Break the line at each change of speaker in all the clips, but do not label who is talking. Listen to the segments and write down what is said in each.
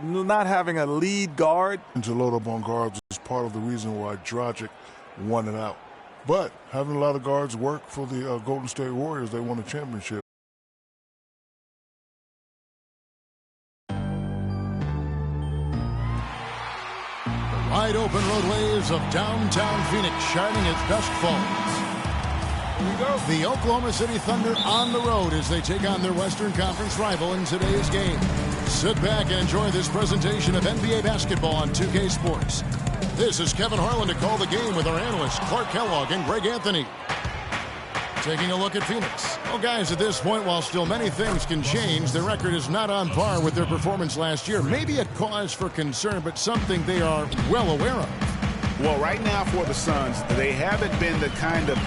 not having a lead guard.
And to load up on guards is part of the reason why Dragic won it out. But having a lot of guards work for the Golden State Warriors. They won a championship.
Wide open roadways of downtown Phoenix shining its best falls. The Oklahoma City Thunder on the road as they take on their Western Conference rival in today's game. Sit back and enjoy this presentation of NBA basketball on 2K Sports. This is Kevin Harlan to call the game with our analysts Clark Kellogg and Greg Anthony. Taking a look at Phoenix. Well, guys, at this point, while still many things can change, the record is not on par with their performance last year. Maybe a cause for concern, but something they are well aware of.
Well, right now for the Suns, they haven't been the kind of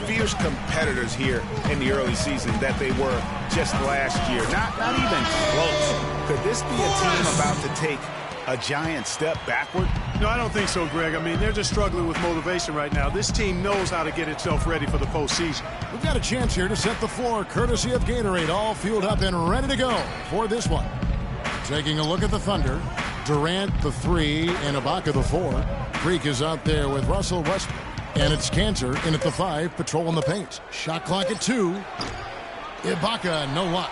fierce competitors here in the early season that they were just last year. Not even close. Could this be a team about to take a giant step backward?
No, I don't think so, Greg. I mean, they're just struggling with motivation right now. This team knows how to get itself ready for the postseason.
We've got a chance here to set the floor, courtesy of Gatorade, all fueled up and ready to go for this one. Taking a look at the Thunder, Durant the 3 and Ibaka the 4. Freak is out there with Russell Westbrook. And it's Cantor in at the 5, patrolling the paint. Shot clock at 2. Ibaka, no luck.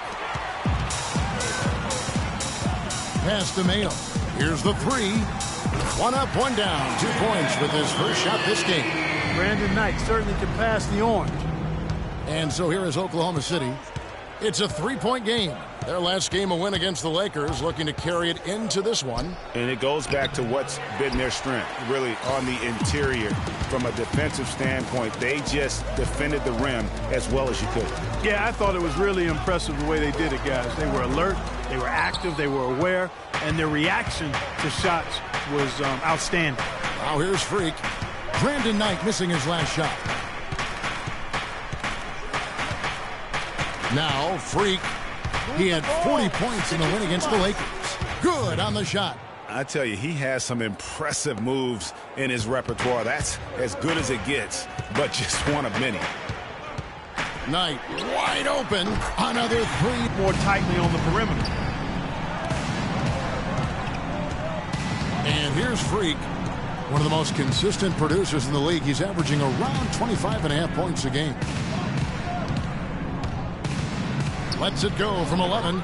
Pass to Mayo. Here's the 3. 1 up, 1 down. 2 points with his first shot this game.
Brandon Knight certainly can pass the orange.
And so here is Oklahoma City. It's a 3-point game. Their last game, a win against the Lakers, looking to carry it into this one.
And it goes back to what's been their strength, really, on the interior. From a defensive standpoint, they just defended the rim as well as you could.
Yeah, I thought it was really impressive the way they did it, guys. They were alert, they were active, they were aware, and their reaction to shots was outstanding.
Now here's Freak. Brandon Knight missing his last shot. Now Freak. He had 40 points in the win against the Lakers. Good on the shot.
I tell you, he has some impressive moves in his repertoire. That's as good as it gets, but just one of many.
Knight wide open. Another 3.
More tightly on the perimeter.
And here's Freak. One of the most consistent producers in the league. He's averaging around 25.5 points a game. Lets it go from 11.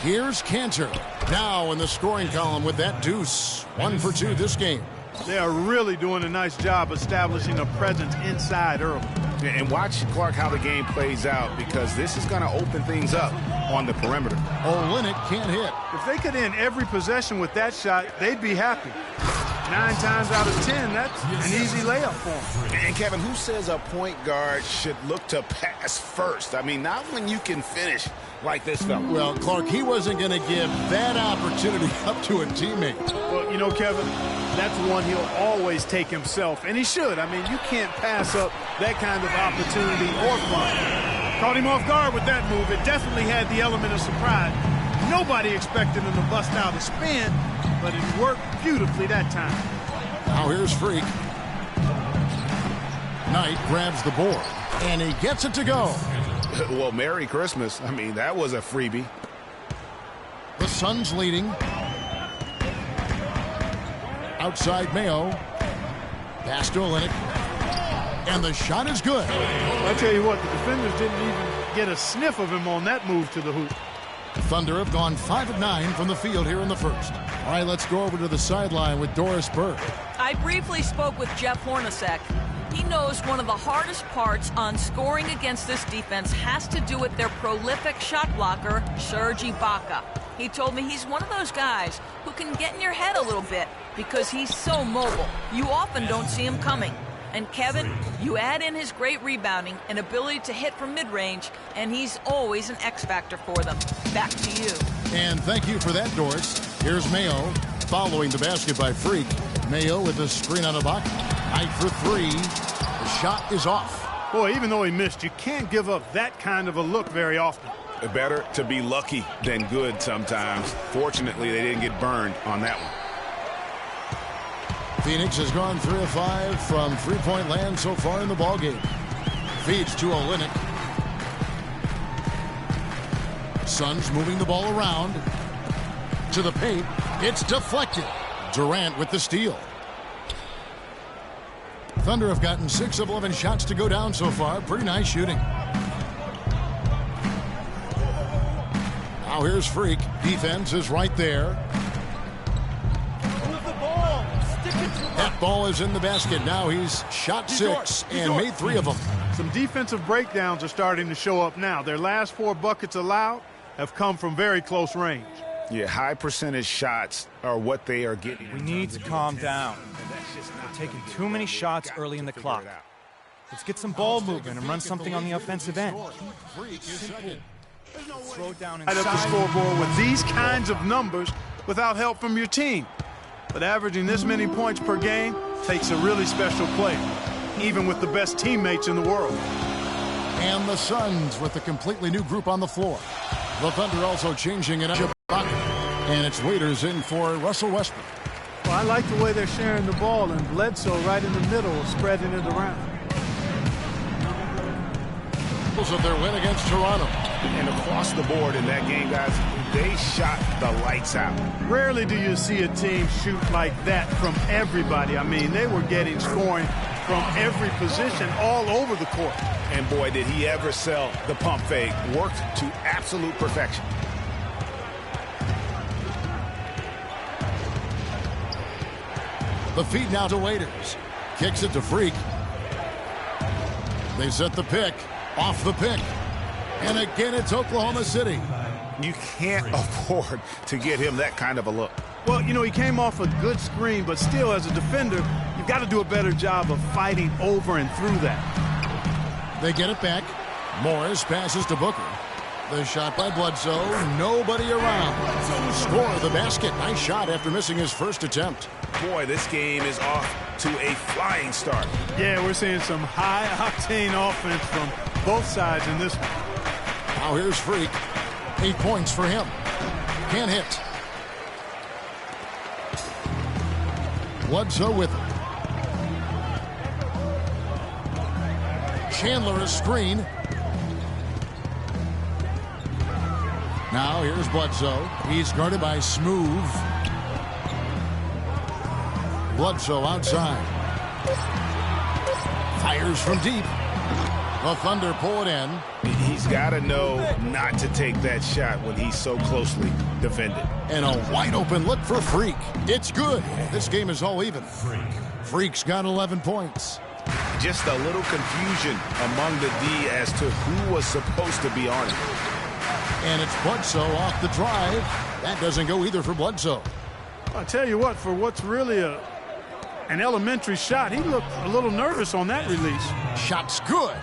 Here's Cantor. Now in the scoring column with that deuce. 1 for 2 this game.
They are really doing a nice job establishing a presence inside early.
And watch, Clark, how the game plays out, because this is going to open things up on the perimeter.
Olynyk can't hit.
If they could end every possession with that shot, they'd be happy. 9 times out of 10, that's an easy layup for them.
And Kevin, who says a point guard should look to pass first? I mean, not when you can finish like this fella.
Well, Clark, he wasn't going to give that opportunity up to a teammate.
Well, you know, Kevin, that's one he'll always take himself, and he should. I mean, you can't pass up that kind of opportunity or fun. Caught him off guard with that move. It definitely had the element of surprise. Nobody expected him to bust out a spin, but it worked beautifully that time.
Now here's Freak. Knight grabs the board, and he gets it to go.
Well, Merry Christmas. I mean, that was a freebie.
The Suns leading. Outside Mayo. Pass to Olynyk. And the shot is good.
I tell you what, the defenders didn't even get a sniff of him on that move to the hoop.
Thunder have gone 5 of 9 from the field here in the first. All right, let's go over to the sideline with Doris Burke.
I briefly spoke with Jeff Hornacek. He knows one of the hardest parts on scoring against this defense has to do with their prolific shot blocker, Serge Ibaka. He told me he's one of those guys who can get in your head a little bit because he's so mobile. You often don't see him coming. And Kevin, you add in his great rebounding and ability to hit from mid-range, and he's always an X-factor for them. Back to you.
And thank you for that, Doris. Here's Mayo following the basket by Freak. Mayo with the screen on Ibaka. Knight for 3. The shot is off.
Boy, even though he missed, you can't give up that kind of a look very often.
Better to be lucky than good sometimes. Fortunately, they didn't get burned on that one.
Phoenix has gone 3 of 5 from three-point land so far in the ballgame. Feeds to Olynyk. Suns moving the ball around. to the paint. It's deflected. Durant with the steal. Thunder have gotten 6 of 11 shots to go down so far. Pretty nice shooting. Now here's Freak. Defense is right there.
Move the ball. Stick it to
That ball is in the basket. Now he's shot 6 and made 3 of them.
Some defensive breakdowns are starting to show up now. Their last 4 buckets allowed have come from very close range.
Yeah, high percentage shots are what they are getting.
We need to calm down. We're taking too many shots early in the clock. Let's get some ball movement and run something on the offensive end. Slow down
Right up the scoreboard with these kinds of numbers without help from your team. But averaging this many points per game takes a really special player, even with the best teammates in the world.
And the Suns with a completely new group on the floor. The Thunder also changing it up. And it's Waiters in for Russell Westbrook.
Well, I like the way they're sharing the ball, and Bledsoe right in the middle, spreading it around.
Of their win against Toronto.
And across the board in that game, guys, they shot the lights out.
Rarely do you see a team shoot like that from everybody. I mean, they were getting scoring from every position all over the court.
And boy, did he ever sell the pump fake. Worked to absolute perfection.
The feed now to Waiters. Kicks it to Freak. They set the pick. Off the pick. And again, it's Oklahoma City.
You can't afford to get him that kind of a look.
Well, you know, he came off a good screen, but still, as a defender, you've got to do a better job of fighting over and through that.
They get it back. Morris passes to Booker. The shot by Bledsoe. Nobody around. Score the basket. Nice shot after missing his first attempt.
Boy, this game is off to a flying start.
Yeah, we're seeing some high-octane offense from both sides in this one.
Now here's Freak. 8 points for him. Can't hit. Bledsoe with it. Chandler a screen. Now here's Bledsoe. He's guarded by Smooth. Bledsoe outside. Fires from deep. The Thunder pull it in.
He's got to know not to take that shot when he's so closely defended.
And a wide open look for Freak. It's good. This game is all even. Freak's got 11 points.
Just a little confusion among the D as to who was supposed to be on it.
And it's Bledsoe off the drive. That doesn't go either for Bledsoe.
I'll tell you what, for what's really an elementary shot, he looked a little nervous on that release.
Shot's good.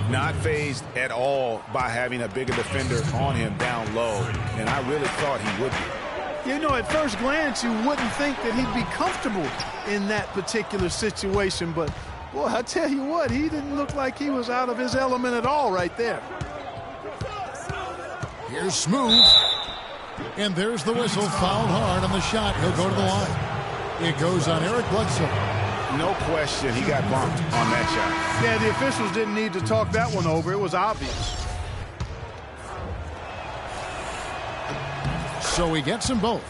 Not fazed at all by having a bigger defender on him down low. And I really thought he would be.
You know, at first glance, you wouldn't think that he'd be comfortable in that particular situation. But, boy, I tell you what, he didn't look like he was out of his element at all right there.
Here's Smooth. And there's the whistle. Fouled hard on the shot. He'll go to the line. It goes on Eric Bledsoe.
No question he got bumped on that shot.
Yeah, the officials didn't need to talk that one over. It was obvious.
So he gets them both.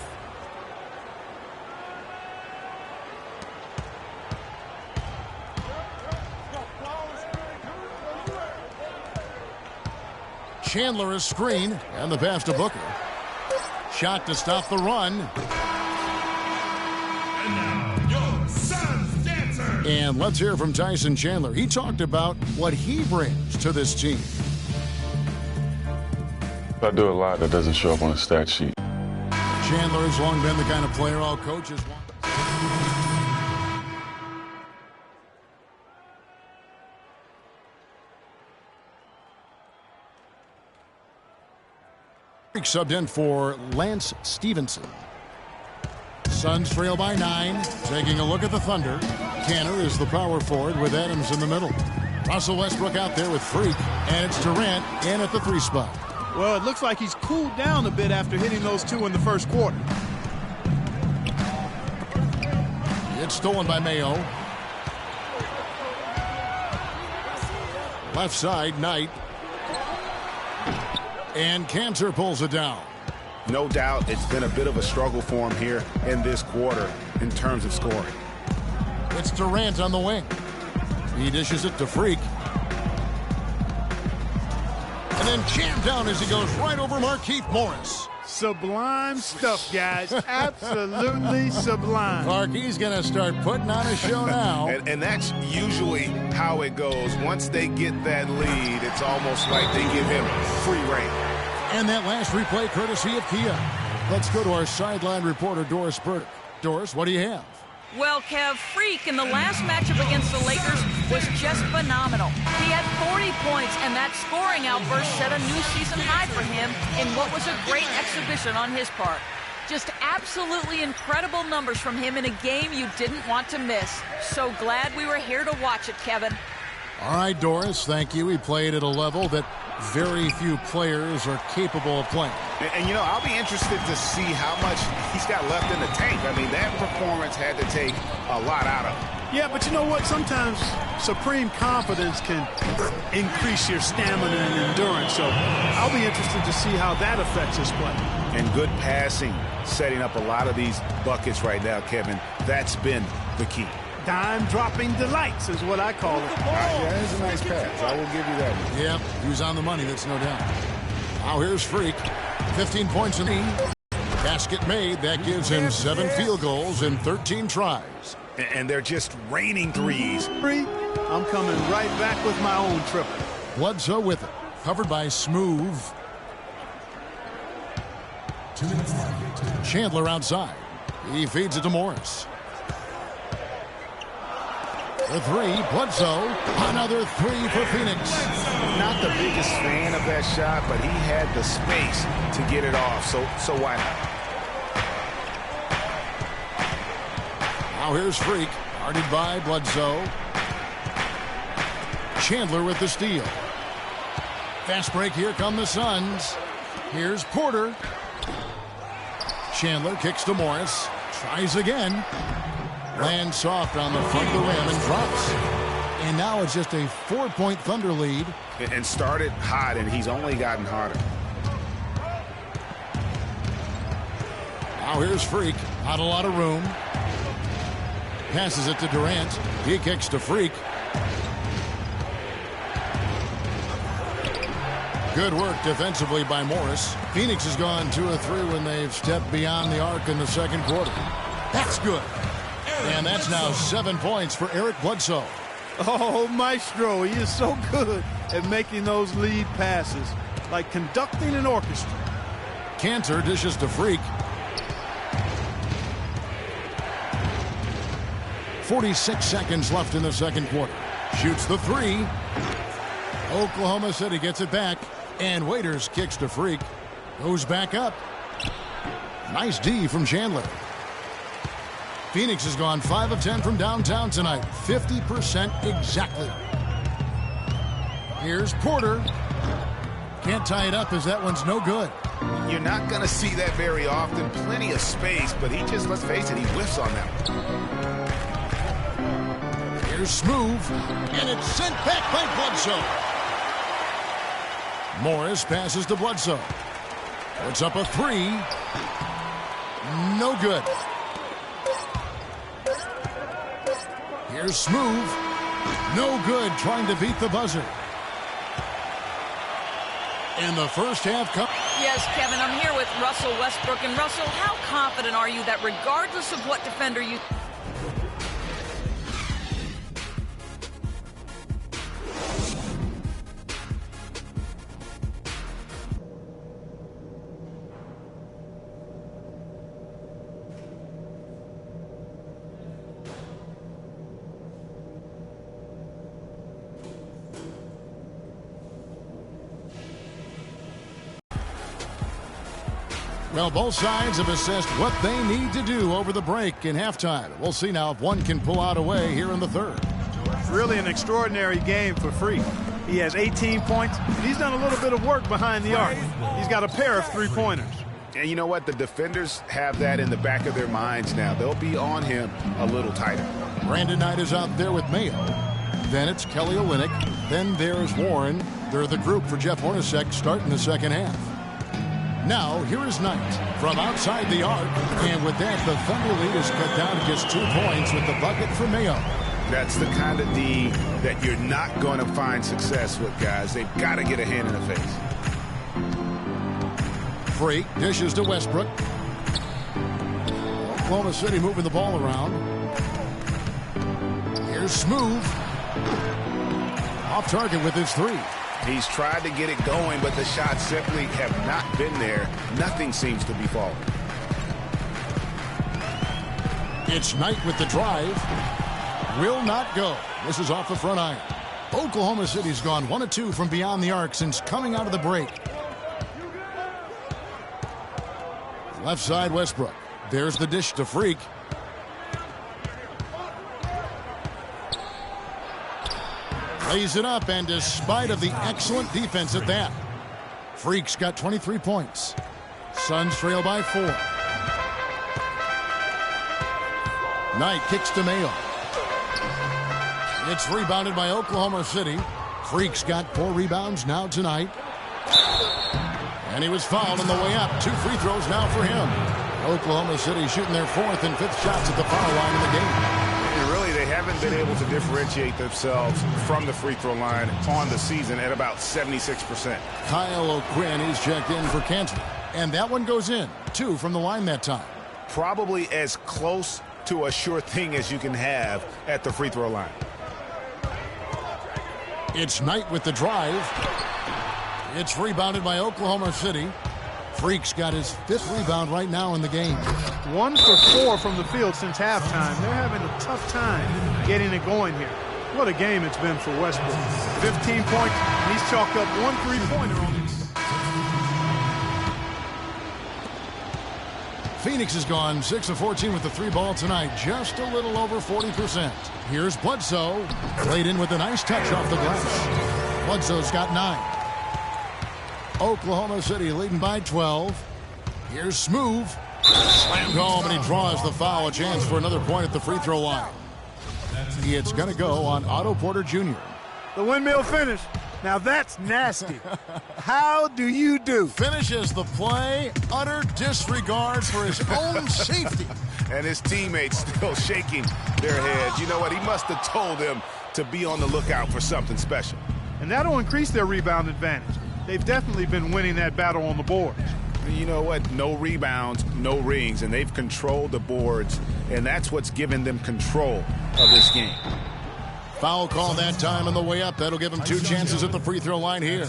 Chandler a screen, and the pass to Booker. Shot to stop the run. And let's hear from Tyson Chandler. He talked about what he brings to this team.
I do a lot that doesn't show up on a stat sheet.
Chandler has long been the kind of player all coaches want. Subbed in for Lance Stevenson. Suns trail by 9. Taking a look at the Thunder. Canner is the power forward with Adams in the middle. Russell Westbrook out there with Freak. And it's Durant in at the 3 spot.
Well, it looks like he's cooled down a bit after hitting those 2 in the first quarter.
It's stolen by Mayo. Left side, Knight. And Cantor pulls it down.
No doubt it's been a bit of a struggle for him here in this quarter in terms of scoring.
It's Durant on the wing. He dishes it to Freak. And then jammed down as he goes right over Markieff Morris.
Sublime stuff, guys. Absolutely sublime.
Clarkie's going to start putting on a show now.
And that's usually how it goes. Once they get that lead, it's almost like they give him free reign.
And that last replay courtesy of Kia. Let's go to our sideline reporter, Doris Burdick. Doris, what do you have?
Well, Kev, Freak in the last matchup against the Lakers was just phenomenal. He had 40 points, and that scoring outburst set a new season high for him in what was a great exhibition on his part. Just absolutely incredible numbers from him in a game you didn't want to miss. So glad we were here to watch it, Kevin.
All right, Doris, thank you. He played at a level that very few players are capable of playing.
And you know, I'll be interested to see how much he's got left in the tank. I mean, that performance had to take a lot out of him.
Yeah, but you know what? Sometimes supreme confidence can increase your stamina and endurance. So I'll be interested to see how that affects his play.
And good passing, setting up a lot of these buckets right now, Kevin. That's been the key.
Dime-dropping delights is what I call it.
Yeah, it's a nice pass. I will give you that one.
Yeah, he was on the money, that's no doubt. Now here's Freak. 15 points in the basket made. That gives him 7 field goals in 13 tries.
And they're just raining threes.
I'm coming right back with my own triple.
Bledsoe with it. Covered by Smooth. Chandler outside. He feeds it to Morris. The three, Bledsoe. Another three for Phoenix.
Not the biggest fan of that shot, but he had the space to get it off, so why not?
Now here's Freak, guarded by Bledsoe. Chandler with the steal. Fast break, here come the Suns. Here's Porter. Chandler kicks to Morris. Tries again. Lands soft on the front of the rim and drops. And now it's just a 4-point Thunder lead.
And started hot, and he's only gotten hotter.
Now here's Freak. Not a lot of room. Passes it to Durant. He kicks to Freak. Good work defensively by Morris. Phoenix has gone 2 of 3 when they've stepped beyond the arc in the second quarter. That's good. And that's now 7 points for Eric Bledsoe.
Oh, Maestro, he is so good at making those lead passes, like conducting an orchestra.
Cantor dishes to Freak. 46 seconds left in the second quarter. Shoots the three. Oklahoma City gets it back. And Waiters kicks to Freak. Goes back up. Nice D from Chandler. Phoenix has gone 5 of 10 from downtown tonight. 50% exactly. Here's Porter. Can't tie it up as that one's no good.
You're not going to see that very often. Plenty of space, but he just, let's face it, he whiffs on that one.
Here's Smooth. And it's sent back by Bledsoe. Morris passes to Bledsoe. Puts up a three. No good. Here's Smooth. No good, trying to beat the buzzer. In the first half.
Yes, Kevin, I'm here with Russell Westbrook. And Russell, how confident are you that regardless of what defender you...
Well, both sides have assessed what they need to do over the break in halftime. We'll see now if one can pull out a way here in the third.
Really an extraordinary game for Freak. He has 18 points, and he's done a little bit of work behind the arc. He's got a pair of three-pointers.
And you know what? The defenders have that in the back of their minds now. They'll be on him a little tighter.
Brandon Knight is out there with Mayo. Then it's Kelly Olynyk. Then there's Warren. They're the group for Jeff Hornacek starting the second half. Now, here is Knight from outside the arc. And with that, the Thunder lead is cut down to just 2 points with the bucket for Mayo.
That's the kind of D that you're not going to find success with, guys. They've got to get a hand in the face.
Freak dishes to Westbrook. Oklahoma City moving the ball around. Here's Smooth. Off target with his 3.
He's tried to get it going, but the shots simply have not been there. Nothing seems to be falling.
It's Knight with the drive. Will not go. This is off the front iron. Oklahoma City's gone 1 of 2 from beyond the arc since coming out of the break. Left side, Westbrook. There's the dish to Freak. Lays it up, and despite of the excellent defense at that, Freak's got 23 points. Suns trail by 4. Knight kicks to Mayo. It's rebounded by Oklahoma City. Freak's got 4 rebounds now tonight. And he was fouled on the way up. 2 free throws now for him. Oklahoma City shooting their 4th and 5th shots at the foul line in the game.
And really, they haven't been able to differentiate themselves from the free throw line on the season at about 76%.
Kyle O'Quinn is checked in for Cantor. And that one goes in. 2 from the line that time.
Probably as close to a sure thing as you can have at the free throw line.
It's Knight with the drive. It's rebounded by Oklahoma City. Freak's got his 5th rebound right now in the game.
1 for 4 from the field since halftime. They're having a tough time getting it going here. What a game it's been for Westbrook. 15 points. He's chalked up 1 3-pointer on him.
Phoenix has gone 6 of 14 with the 3 ball tonight. Just a little over 40%. Here's Bledsoe. Played in with a nice touch off the glass. Bledsoe's got 9. Oklahoma City leading by 12. Here's Smooth. Slammed home, and he draws the foul. A chance for another point at the free throw line. It's going to go on Otto Porter Jr.
The windmill finish. Now that's nasty. How do you do?
Finishes the play. Utter disregard for his own safety.
And his teammates still shaking their heads. You know what? He must have told them to be on the lookout for something special.
And that'll increase their rebound advantage. They've definitely been winning that battle on the board.
You know what? No rebounds, no rings, and they've controlled the boards, and that's what's given them control of this game.
Foul call that time on the way up. That'll give him 2 chances at the free throw line here.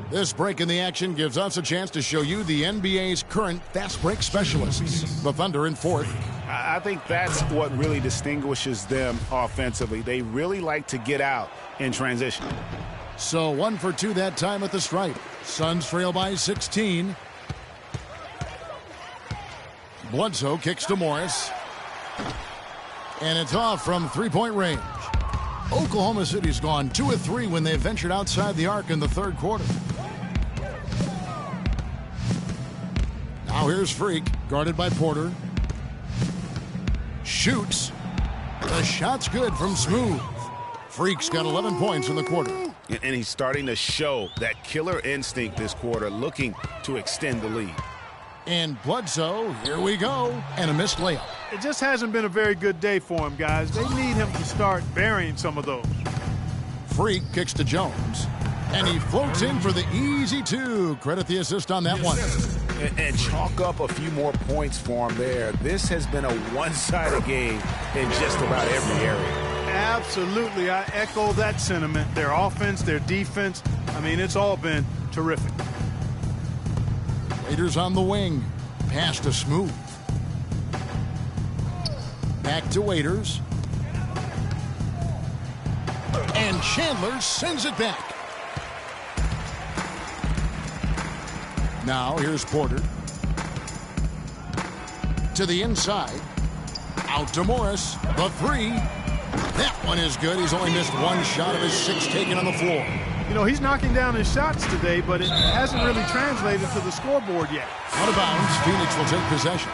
This break in the action gives us a chance to show you the NBA's current fast break specialists. The Thunder in 4th.
I think that's what really distinguishes them offensively. They really like to get out in transition.
So 1 for 2 that time at the stripe. Suns trail by 16. Bledsoe kicks to Morris. And it's off from 3-point range. Oklahoma City's gone 2 of 3 when they ventured outside the arc in the 3rd quarter. Now here's Freak, guarded by Porter. Shoots. The shot's good from Smooth. Freak's got 11 points in the quarter.
And he's starting to show that killer instinct this quarter, looking to extend the lead.
And Bledsoe, here we go, and a missed layup.
It just hasn't been a very good day for him, guys. They need him to start burying some of those.
Freak kicks to Jones, and he floats in for the easy 2. Credit the assist on that one.
And chalk up a few more points for him there. This has been a one-sided game in just about every area.
Absolutely. I echo that sentiment. Their offense, their defense, I mean, it's all been terrific.
Waiters on the wing. Pass to Smooth. Back to Waiters. And Chandler sends it back. Now here's Porter. To the inside. Out to Morris. The 3. That one is good. He's only missed 1 shot of his 6 taken on the floor.
You know, he's knocking down his shots today, but it hasn't really translated to the scoreboard yet.
Out of bounds, Phoenix will take possession.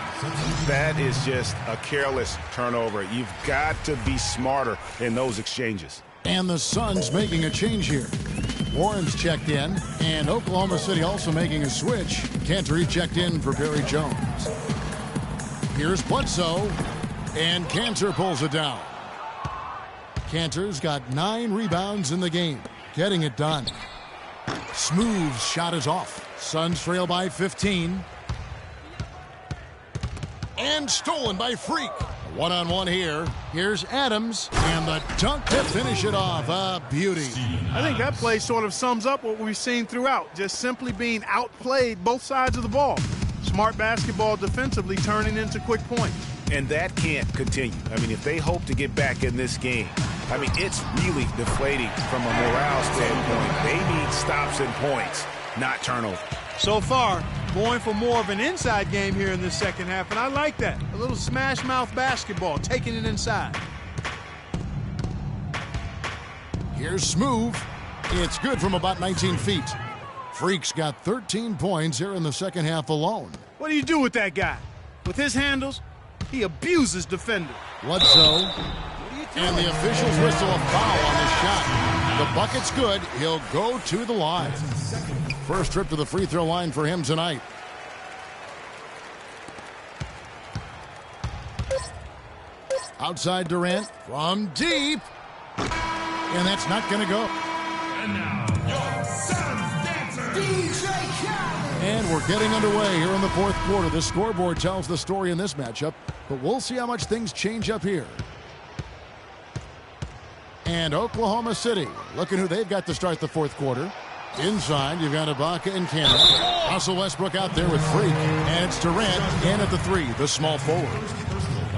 That is just a careless turnover. You've got to be smarter in those exchanges.
And the Suns making a change here. Warren's checked in, and Oklahoma City also making a switch. Cantor checked in for Perry Jones. Here's Bledsoe, and Cantor pulls it down. Cantor's got 9 rebounds in the game, getting it done. Smooth's shot is off. Suns trail by 15. And stolen by Freak. One-on-one here. Here's Adams, and the dunk to finish it off. A beauty.
I think that play sort of sums up what we've seen throughout. Just simply being outplayed both sides of the ball. Smart basketball defensively turning into quick points.
And that can't continue. I mean, if they hope to get back in this game, I mean, it's really deflating from a morale standpoint. They need stops and points, not turnover.
So far, going for more of an inside game here in this second half, and I like that. A little smash mouth basketball, taking it inside.
Here's Smooth. It's good from about 19 feet. Freak's got 13 points here in the second half alone.
What do you do with that guy? With his handles, he abuses defenders.
Bledsoe. And the officials whistle a foul on this shot. The bucket's good. He'll go to the line. First trip to the free throw line for him tonight. Outside Durant from deep. And that's not going to go.
And now, your Suns dancer, DJ Khaled.
And we're getting underway here in the fourth quarter. The scoreboard tells the story in this matchup, but we'll see how much things change up here. And Oklahoma City, looking who they've got to start the fourth quarter. Inside, you've got Ibaka and Cannon. Russell Westbrook out there with Freak. And it's Durant in at the 3, the small forward.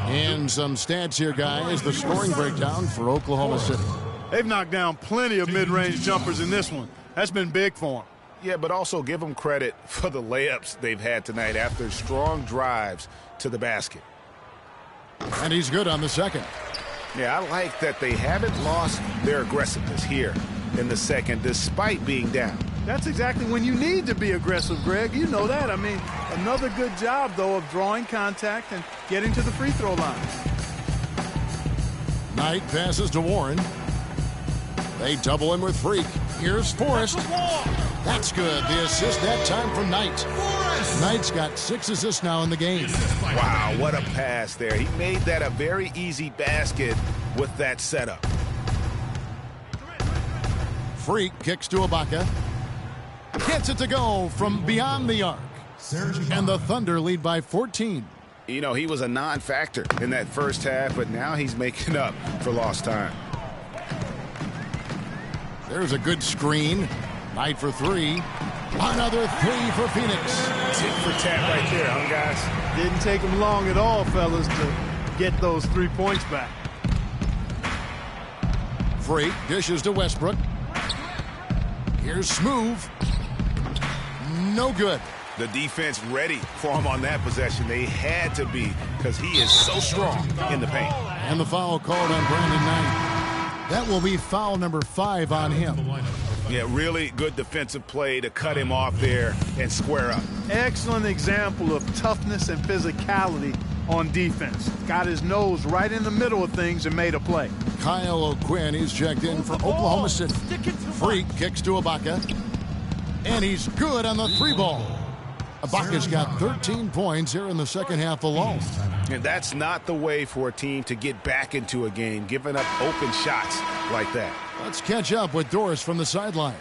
And some stats here, guys. The scoring breakdown for Oklahoma City.
They've knocked down plenty of mid-range jumpers in this one. That's been big for them.
Yeah, but also give them credit for the layups they've had tonight after strong drives to the basket.
And he's good on the second.
Yeah, I like that they haven't lost their aggressiveness here in the second despite being down.
That's exactly when you need to be aggressive, Greg. You know that. I mean, another good job, though, of drawing contact and getting to the free throw line.
Knight passes to Warren. They double him with Freak. Here's Forrest. That's good. The assist that time from Knight. Knight's got 6 assists now in the game.
Wow, what a pass there. He made that a very easy basket with that setup.
Freak kicks to Ibaka. Gets it to go from beyond the arc. And the Thunder lead by 14.
You know, he was a non-factor in that first half, but now he's making up for lost time.
There's a good screen. Knight for 3. Another 3 for Phoenix.
Tit for tat right there, huh, guys?
Didn't take them long at all, fellas, to get those 3 points back.
Freak dishes to Westbrook. Here's Smooth. No good.
The defense ready for him on that possession. They had to be because he is so strong in the paint.
And the foul called on Brandon Knight. That will be foul number 5 on him.
Yeah, really good defensive play to cut him off there and square up.
Excellent example of toughness and physicality on defense. Got his nose right in the middle of things and made a play.
Kyle O'Quinn, he's checked in for Oklahoma City. Freak kicks to Ibaka. And he's good on the 3 ball. Ibaka's got 13 points here in the second half alone.
And that's not the way for a team to get back into a game, giving up open shots like that.
Let's catch up with Doris from the sideline.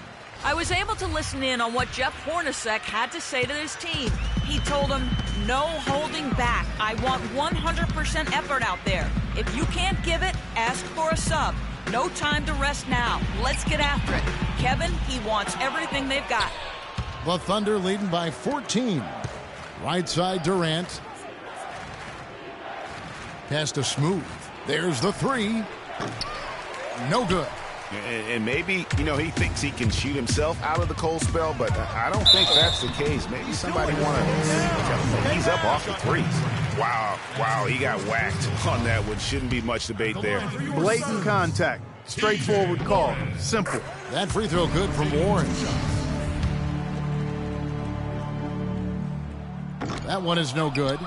I was able to listen in on what Jeff Hornacek had to say to his team. He told them, no holding back. I want 100% effort out there. If you can't give it, ask for a sub. No time to rest now. Let's get after it. Kevin, he wants everything they've got.
The Thunder leading by 14. Right side Durant. Pass to Smooth. There's the 3. No good.
And maybe, you know, he thinks he can shoot himself out of the cold spell, but I don't think that's the case. Maybe somebody want to ease up off the threes. Wow, he got whacked on that one. Shouldn't be much debate there.
Blatant contact. Straightforward call. Simple.
That free throw good from Warren. That one is no good.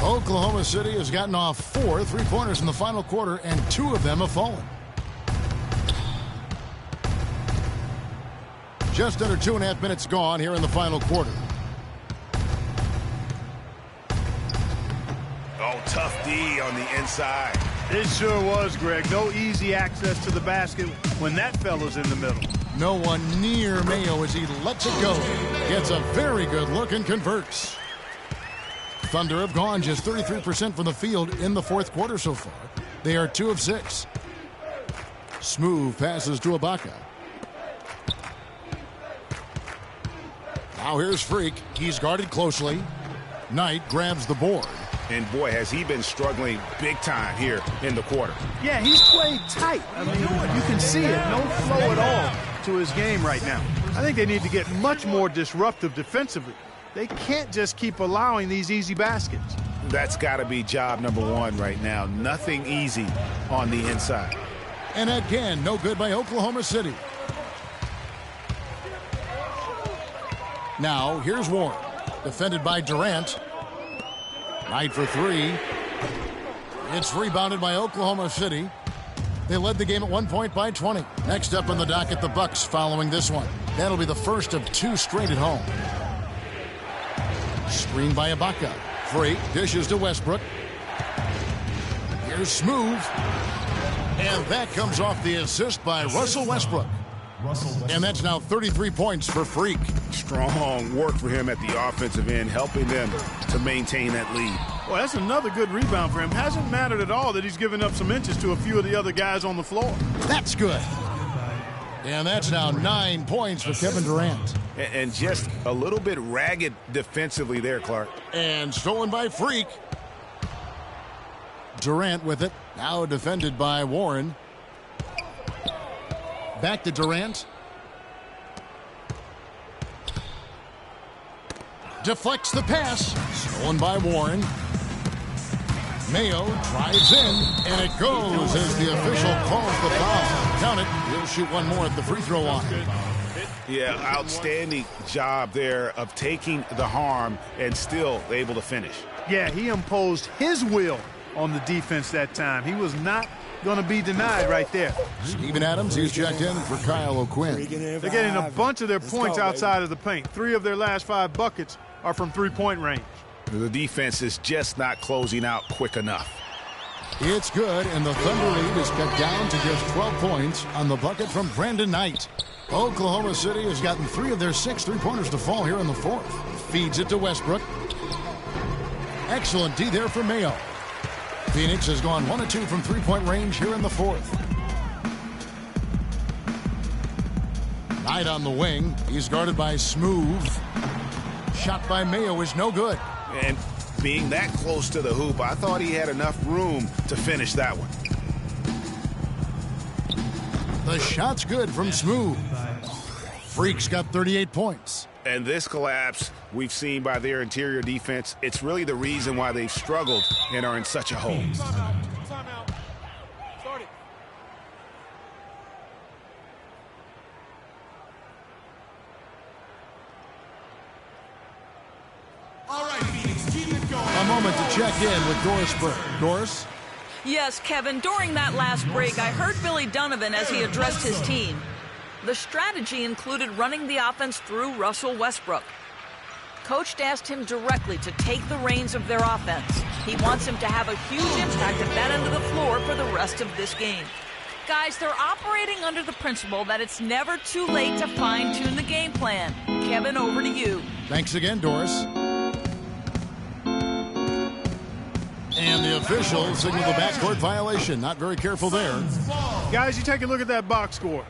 Oklahoma City has gotten off 4 3-pointers in the final quarter, and 2 of them have fallen. Just under 2.5 minutes gone here in the final quarter.
Oh, tough D on the inside.
It sure was, Greg. No easy access to the basket when that fella's in the middle.
No one near Mayo as he lets it go. Gets a very good look and converts. Thunder have gone just 33% from the field in the fourth quarter so far. They are 2 of 6. Smooth passes to Ibaka. Now here's Freak. He's guarded closely. Knight grabs the board.
And boy, has he been struggling big time here in the quarter.
Yeah, he's played tight. I mean, you can see it. No flow at all to his game right now. I think they need to get much more disruptive defensively. They can't just keep allowing these easy baskets.
That's got to be job number 1 right now. Nothing easy on the inside.
And again, no good by Oklahoma City. Now, here's Warren. Defended by Durant. Knight for 3. It's rebounded by Oklahoma City. They led the game at 1 point by 20. Next up on the docket, the Bucks following this one. That'll be the first of 2 straight at home. Screen by Ibaka. Free. Dishes to Westbrook. Here's Smooth. And that comes off the assist by Russell Westbrook. And that's now 33 points for Freak.
Strong work for him at the offensive end, helping them to maintain that lead.
Well, that's another good rebound for him. Hasn't mattered at all that he's given up some inches to a few of the other guys on the floor.
That's good. And that's now 9 points for Kevin Durant.
And just a little bit ragged defensively there, Clark.
And stolen by Freak. Durant with it. Now defended by Warren. Back to Durant. Deflects the pass. Stolen by Warren. Mayo drives in, and it goes as the official calls the foul. Count it. He'll shoot one more at the free throw line.
Yeah, outstanding job there of taking the harm and still able to finish.
Yeah, he imposed his will on the defense that time. He was not going to be denied right there.
Steven Adams, he's checked in for Kyle O'Quinn.
They're getting a bunch of their points outside of the paint. 3 of their last 5 buckets are from three-point range.
The defense is just not closing out quick enough.
It's good, and the Thunder lead is cut down to just 12 points on the bucket from Brandon Knight. Oklahoma City has gotten 3 of their 6 3-pointers to fall here in the fourth. Feeds it to Westbrook. Excellent D there for Mayo. Phoenix has gone 1 of 2 from 3-point range here in the fourth. Knight on the wing. He's guarded by Smooth. Shot by Mayo is no good.
And being that close to the hoop, I thought he had enough room to finish that one.
The shot's good from Smooth. Freak's got 38 points.
And this collapse we've seen by their interior defense, it's really the reason why they've struggled and are in such a hole.
Timeout. Start it. All right, Phoenix, keep it going.
A moment to check in with Doris Burke. Doris?
Yes, Kevin, during that last break, I heard Billy Donovan as he addressed his team. The strategy included running the offense through Russell Westbrook. Coach asked him directly to take the reins of their offense. He wants him to have a huge impact at that end of the floor for the rest of this game. Guys, they're operating under the principle that it's never too late to fine-tune the game plan. Kevin, over to you.
Thanks again, Doris. And the official signaled the backcourt violation. Not very careful there.
Guys, you take a look at that box score.